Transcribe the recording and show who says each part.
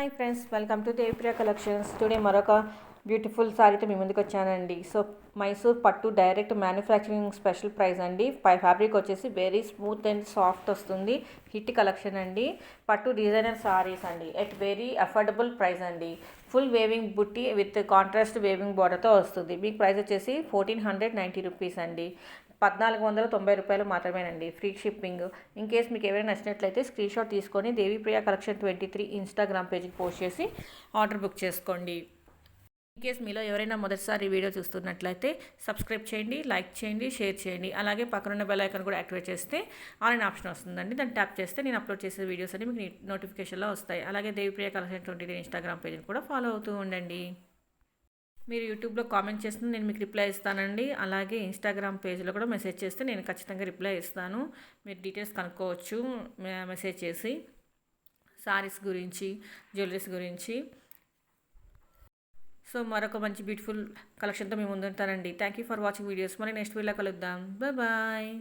Speaker 1: Hi friends, welcome to Devipriya collections. Today మరొక beautiful సారీతో మీ ముందుకు వచ్చానండి. సో మైసూర్ పట్టు డైరెక్ట్ మ్యానుఫ్యాక్చరింగ్ స్పెషల్ ప్రైస్ అండి. ఫ్యాబ్రిక్ వచ్చేసి వెరీ స్మూత్ అండ్ సాఫ్ట్ వస్తుంది. హిట్ కలెక్షన్ అండి. పట్టు డిజైనర్ సారీస్ అండి ఎట్ వెరీ అఫోర్డబుల్ ప్రైస్ అండి. ఫుల్ వేవింగ్ బుట్టి విత్ కాంట్రాస్ట్ వేవింగ్ బార్డర్తో వస్తుంది. మీకు ప్రైస్ వచ్చేసి 1490 రూపీస్ అండి. 1490 రూపాయలు మాత్రమేనండి. Free shipping. ఇన్ కేస్ మీకు ఎవరైనా నచ్చినట్లయితే స్క్రీన్ షాట్ తీసుకొని దేవిప్రియ కలెక్షన్ 23 ఇన్స్టాగ్రామ్ పేజ్కి పోస్ట్ చేసి ఆర్డర్ బుక్ చేసుకోండి. ఇన్ కేస్ మీలో ఎవరైనా మొదటిసారి ఈ వీడియో చూస్తున్నట్లయితే సబ్స్క్రైబ్ చేయండి, లైక్ చేయండి, షేర్ చేయండి. అలాగే పక్కనున్న బెల్ ఐకాన్ కూడా యాక్టివేట్ చేస్తే ఆన్లైన్ ఆప్షన్ వస్తుందండి. దాన్ని ట్యాప్ చేస్తే నేను అప్లోడ్ చేసే వీడియోస్ అన్ని మీకు నోటిఫికేషన్లో వస్తాయి. అలాగే దేవిప్రియ కలెక్షన్ 23 ఇన్స్టాగ్రామ్ పేజ్ని కూడా ఫాలో అవుతూ ఉండండి. మీరు యూట్యూబ్లో కామెంట్ చేస్తే నేను మీకు రిప్లై ఇస్తానండి. అలాగే ఇన్స్టాగ్రామ్ పేజ్లో కూడా మెసేజ్ చేస్తే నేను ఖచ్చితంగా రిప్లై ఇస్తాను. మీరు డీటెయిల్స్ కనుక్కోవచ్చు మెసేజ్ చేసి, సారీస్ గురించి, జ్యువెలరీస్ గురించి. సో మరొక మంచి బ్యూటిఫుల్ కలెక్షన్తో మేము ముందుంటానండి. Thank you for watching videos. మరి నెక్స్ట్ వీడియోలో కలుద్దాం. బాయ్.